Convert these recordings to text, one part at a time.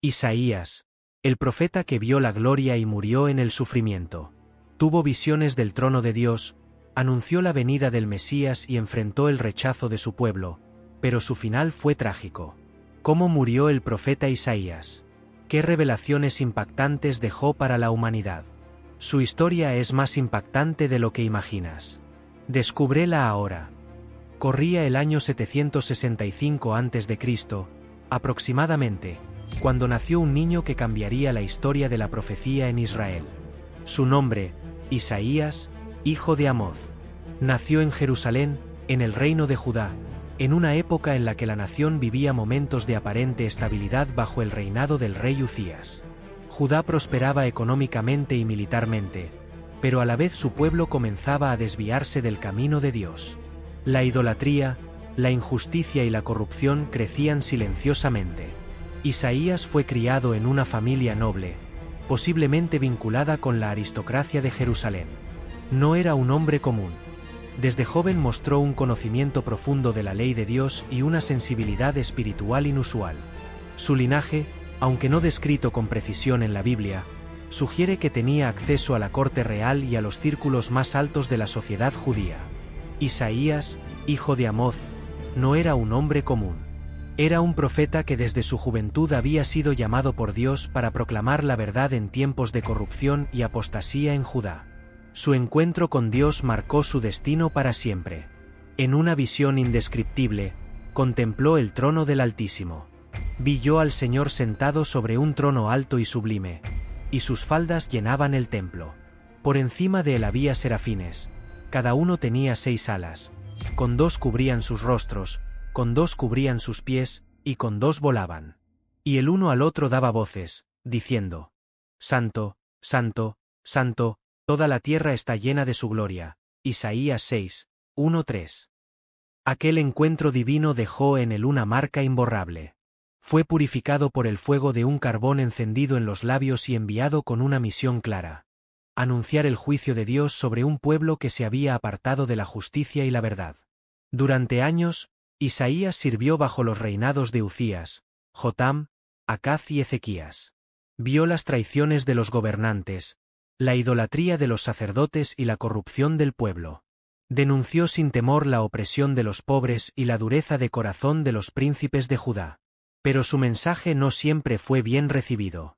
Isaías, el profeta que vio la gloria y murió en el sufrimiento. Tuvo visiones del trono de Dios, anunció la venida del Mesías y enfrentó el rechazo de su pueblo, pero su final fue trágico. ¿Cómo murió el profeta Isaías? ¿Qué revelaciones impactantes dejó para la humanidad? Su historia es más impactante de lo que imaginas. Descúbrela ahora. Corría el año 765 a.C., aproximadamente, cuando nació un niño que cambiaría la historia de la profecía en Israel. Su nombre, Isaías, hijo de Amoz. Nació en Jerusalén, en el reino de Judá, en una época en la que la nación vivía momentos de aparente estabilidad bajo el reinado del rey Uzías. Judá prosperaba económicamente y militarmente, pero a la vez su pueblo comenzaba a desviarse del camino de Dios. La idolatría, la injusticia y la corrupción crecían silenciosamente. Isaías fue criado en una familia noble, posiblemente vinculada con la aristocracia de Jerusalén. No era un hombre común. Desde joven mostró un conocimiento profundo de la ley de Dios y una sensibilidad espiritual inusual. Su linaje, aunque no descrito con precisión en la Biblia, sugiere que tenía acceso a la corte real y a los círculos más altos de la sociedad judía. Isaías, hijo de Amoz, no era un hombre común. Era un profeta que desde su juventud había sido llamado por Dios para proclamar la verdad en tiempos de corrupción y apostasía en Judá. Su encuentro con Dios marcó su destino para siempre. En una visión indescriptible, contempló el trono del Altísimo. Vio al Señor sentado sobre un trono alto y sublime, y sus faldas llenaban el templo. Por encima de él había serafines, cada uno tenía 6 alas, con 2 cubrían sus rostros, con 2 cubrían sus pies, y con 2 volaban. Y el uno al otro daba voces, diciendo: Santo, Santo, Santo, toda la tierra está llena de su gloria. Isaías 6, 1-3. Aquel encuentro divino dejó en él una marca imborrable. Fue purificado por el fuego de un carbón encendido en los labios y enviado con una misión clara: anunciar el juicio de Dios sobre un pueblo que se había apartado de la justicia y la verdad. Durante años, Isaías sirvió bajo los reinados de Uzías, Jotam, Acaz y Ezequías. Vio las traiciones de los gobernantes, la idolatría de los sacerdotes y la corrupción del pueblo. Denunció sin temor la opresión de los pobres y la dureza de corazón de los príncipes de Judá. Pero su mensaje no siempre fue bien recibido.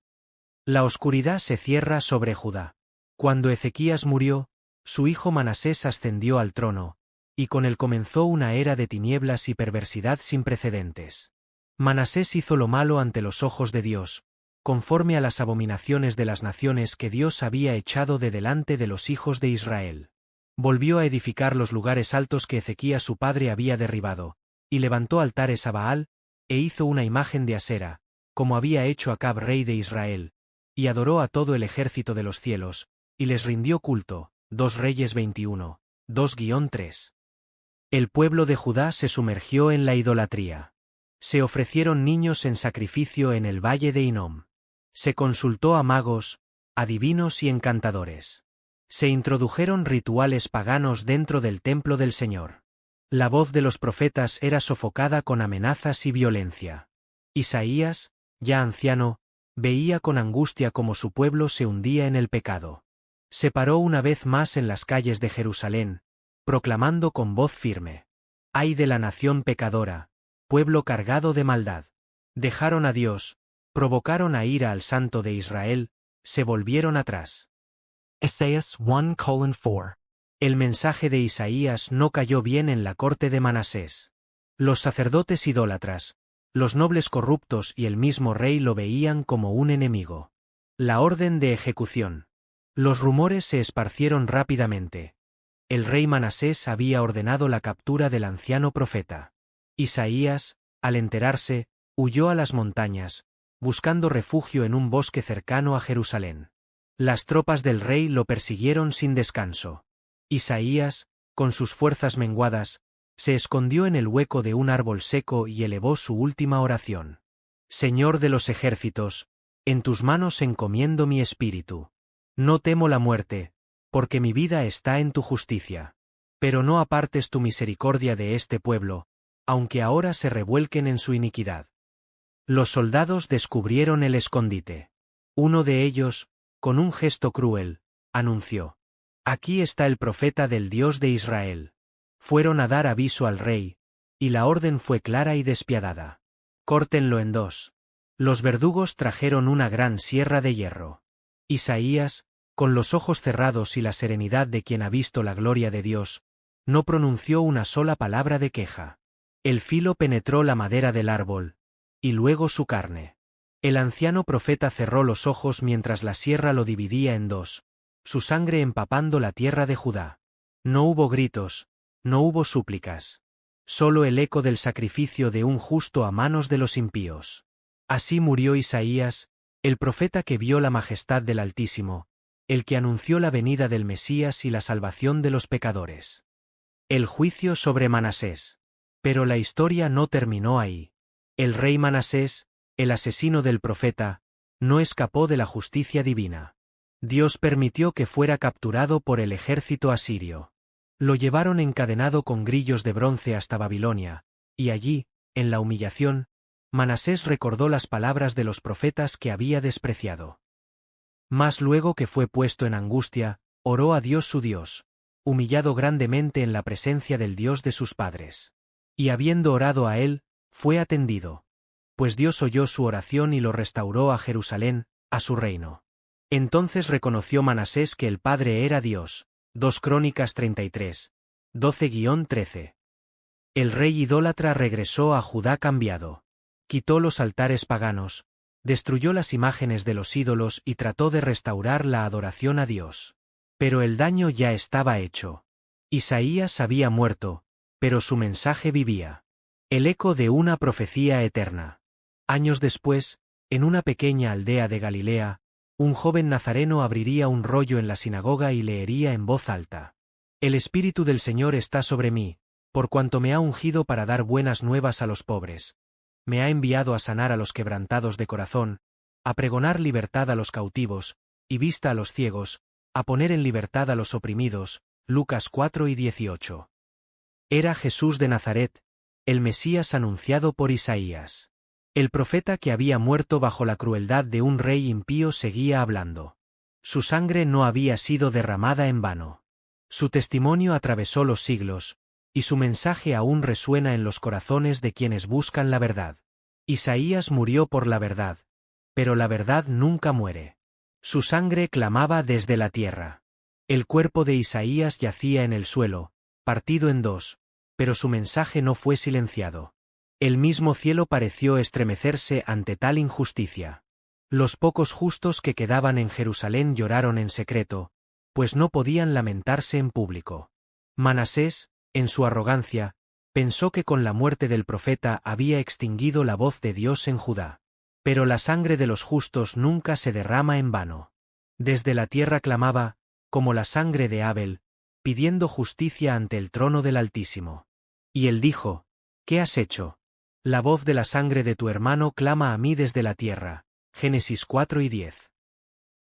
La oscuridad se cierra sobre Judá. Cuando Ezequías murió, su hijo Manasés ascendió al trono, y con él comenzó una era de tinieblas y perversidad sin precedentes. Manasés hizo lo malo ante los ojos de Dios, conforme a las abominaciones de las naciones que Dios había echado de delante de los hijos de Israel. Volvió a edificar los lugares altos que Ezequías su padre había derribado, y levantó altares a Baal, e hizo una imagen de Asera, como había hecho Acab rey de Israel, y adoró a todo el ejército de los cielos, y les rindió culto. 2 Reyes 21, 2-3. El pueblo de Judá se sumergió en la idolatría. Se ofrecieron niños en sacrificio en el valle de Hinom. Se consultó a magos, adivinos y encantadores. Se introdujeron rituales paganos dentro del templo del Señor. La voz de los profetas era sofocada con amenazas y violencia. Isaías, ya anciano, veía con angustia cómo su pueblo se hundía en el pecado. Se paró una vez más en las calles de Jerusalén, proclamando con voz firme: ¡Ay de la nación pecadora, pueblo cargado de maldad! Dejaron a Dios, provocaron a ira al Santo de Israel, se volvieron atrás. Isaías 1:4. El mensaje de Isaías no cayó bien en la corte de Manasés. Los sacerdotes idólatras, los nobles corruptos y el mismo rey lo veían como un enemigo. La orden de ejecución. Los rumores se esparcieron rápidamente. El rey Manasés había ordenado la captura del anciano profeta. Isaías, al enterarse, huyó a las montañas, buscando refugio en un bosque cercano a Jerusalén. Las tropas del rey lo persiguieron sin descanso. Isaías, con sus fuerzas menguadas, se escondió en el hueco de un árbol seco y elevó su última oración: Señor de los ejércitos, en tus manos encomiendo mi espíritu. No temo la muerte, porque mi vida está en tu justicia. Pero no apartes tu misericordia de este pueblo, aunque ahora se revuelquen en su iniquidad. Los soldados descubrieron el escondite. Uno de ellos, con un gesto cruel, anunció: «Aquí está el profeta del Dios de Israel». Fueron a dar aviso al rey, y la orden fue clara y despiadada: «Córtenlo en dos». Los verdugos trajeron una gran sierra de hierro. Isaías, con los ojos cerrados y la serenidad de quien ha visto la gloria de Dios, no pronunció una sola palabra de queja. El filo penetró la madera del árbol, y luego su carne. El anciano profeta cerró los ojos mientras la sierra lo dividía en dos, su sangre empapando la tierra de Judá. No hubo gritos, no hubo súplicas. Solo el eco del sacrificio de un justo a manos de los impíos. Así murió Isaías, el profeta que vio la majestad del Altísimo, el que anunció la venida del Mesías y la salvación de los pecadores. El juicio sobre Manasés. Pero la historia no terminó ahí. El rey Manasés, el asesino del profeta, no escapó de la justicia divina. Dios permitió que fuera capturado por el ejército asirio. Lo llevaron encadenado con grillos de bronce hasta Babilonia, y allí, en la humillación, Manasés recordó las palabras de los profetas que había despreciado. Mas luego que fue puesto en angustia, oró a Dios su Dios, humillado grandemente en la presencia del Dios de sus padres. Y habiendo orado a él, fue atendido. Pues Dios oyó su oración y lo restauró a Jerusalén, a su reino. Entonces reconoció Manasés que el Padre era Dios. 2 Crónicas 33, 12-13. El rey idólatra regresó a Judá cambiado. Quitó los altares paganos, destruyó las imágenes de los ídolos y trató de restaurar la adoración a Dios. Pero el daño ya estaba hecho. Isaías había muerto, pero su mensaje vivía. El eco de una profecía eterna. Años después, en una pequeña aldea de Galilea, un joven nazareno abriría un rollo en la sinagoga y leería en voz alta: «El Espíritu del Señor está sobre mí, por cuanto me ha ungido para dar buenas nuevas a los pobres. Me ha enviado a sanar a los quebrantados de corazón, a pregonar libertad a los cautivos, y vista a los ciegos, a poner en libertad a los oprimidos». Lucas 4:18. Era Jesús de Nazaret, el Mesías anunciado por Isaías. El profeta que había muerto bajo la crueldad de un rey impío seguía hablando. Su sangre no había sido derramada en vano. Su testimonio atravesó los siglos, y su mensaje aún resuena en los corazones de quienes buscan la verdad. Isaías murió por la verdad, pero la verdad nunca muere. Su sangre clamaba desde la tierra. El cuerpo de Isaías yacía en el suelo, partido en dos, pero su mensaje no fue silenciado. El mismo cielo pareció estremecerse ante tal injusticia. Los pocos justos que quedaban en Jerusalén lloraron en secreto, pues no podían lamentarse en público. Manasés, en su arrogancia, pensó que con la muerte del profeta había extinguido la voz de Dios en Judá. Pero la sangre de los justos nunca se derrama en vano. Desde la tierra clamaba, como la sangre de Abel, pidiendo justicia ante el trono del Altísimo. Y él dijo: «¿Qué has hecho? La voz de la sangre de tu hermano clama a mí desde la tierra». Génesis 4:10.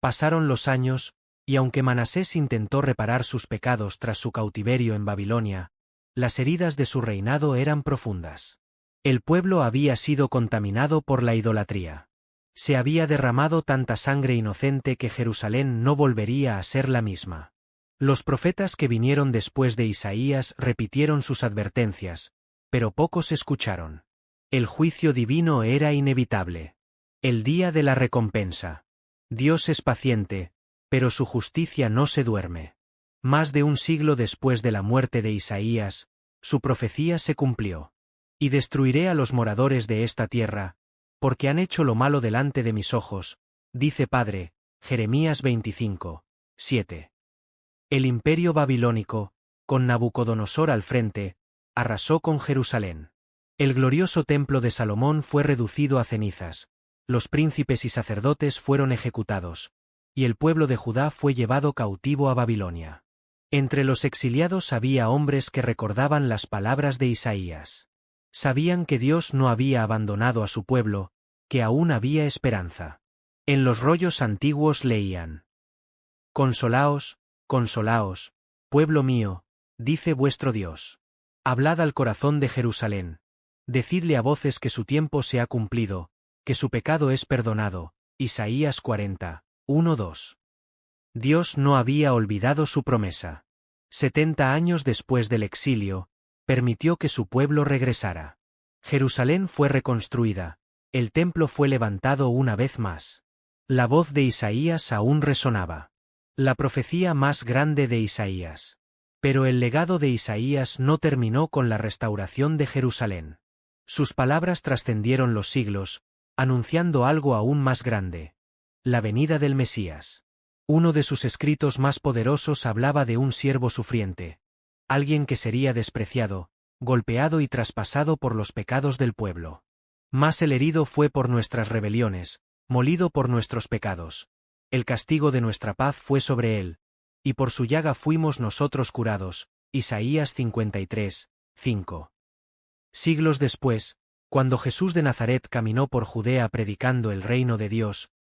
Pasaron los años, y aunque Manasés intentó reparar sus pecados tras su cautiverio en Babilonia, las heridas de su reinado eran profundas. El pueblo había sido contaminado por la idolatría. Se había derramado tanta sangre inocente que Jerusalén no volvería a ser la misma. Los profetas que vinieron después de Isaías repitieron sus advertencias, pero pocos escucharon. El juicio divino era inevitable. El día de la recompensa. Dios es paciente, pero su justicia no se duerme. Más de un siglo después de la muerte de Isaías, su profecía se cumplió. «Y destruiré a los moradores de esta tierra, porque han hecho lo malo delante de mis ojos», dice Padre. Jeremías 25, 7. El imperio babilónico, con Nabucodonosor al frente, arrasó con Jerusalén. El glorioso templo de Salomón fue reducido a cenizas, los príncipes y sacerdotes fueron ejecutados, y el pueblo de Judá fue llevado cautivo a Babilonia. Entre los exiliados había hombres que recordaban las palabras de Isaías. Sabían que Dios no había abandonado a su pueblo, que aún había esperanza. En los rollos antiguos leían: «Consolaos, consolaos, pueblo mío, dice vuestro Dios. Hablad al corazón de Jerusalén. Decidle a voces que su tiempo se ha cumplido, que su pecado es perdonado. Isaías 40, 1-2. Dios no había olvidado su promesa. 70 años después del exilio, permitió que su pueblo regresara. Jerusalén fue reconstruida, el templo fue levantado una vez más. La voz de Isaías aún resonaba. La profecía más grande de Isaías. Pero el legado de Isaías no terminó con la restauración de Jerusalén. Sus palabras trascendieron los siglos, anunciando algo aún más grande: la venida del Mesías. Uno de sus escritos más poderosos hablaba de un siervo sufriente, alguien que sería despreciado, golpeado y traspasado por los pecados del pueblo. Mas el herido fue por nuestras rebeliones, molido por nuestros pecados. El castigo de nuestra paz fue sobre él, y por su llaga fuimos nosotros curados. Isaías 53, 5. Siglos después, cuando Jesús de Nazaret caminó por Judea predicando el reino de Dios,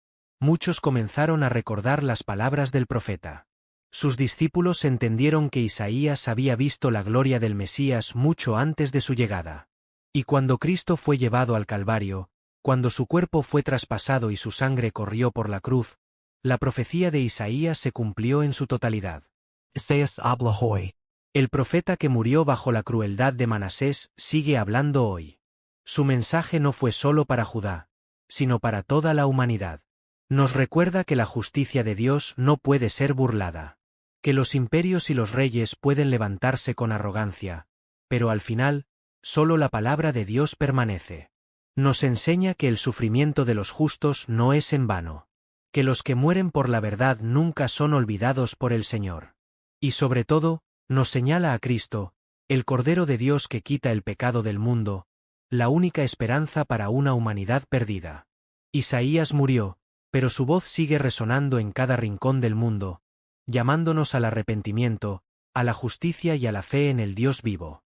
muchos comenzaron a recordar las palabras del profeta. Sus discípulos entendieron que Isaías había visto la gloria del Mesías mucho antes de su llegada. Y cuando Cristo fue llevado al Calvario, cuando su cuerpo fue traspasado y su sangre corrió por la cruz, la profecía de Isaías se cumplió en su totalidad. Isaías habla hoy. El profeta que murió bajo la crueldad de Manasés sigue hablando hoy. Su mensaje no fue solo para Judá, sino para toda la humanidad. Nos recuerda que la justicia de Dios no puede ser burlada, que los imperios y los reyes pueden levantarse con arrogancia, pero al final, solo la palabra de Dios permanece. Nos enseña que el sufrimiento de los justos no es en vano, que los que mueren por la verdad nunca son olvidados por el Señor. Y sobre todo, nos señala a Cristo, el Cordero de Dios que quita el pecado del mundo, la única esperanza para una humanidad perdida. Isaías murió, pero su voz sigue resonando en cada rincón del mundo, llamándonos al arrepentimiento, a la justicia y a la fe en el Dios vivo.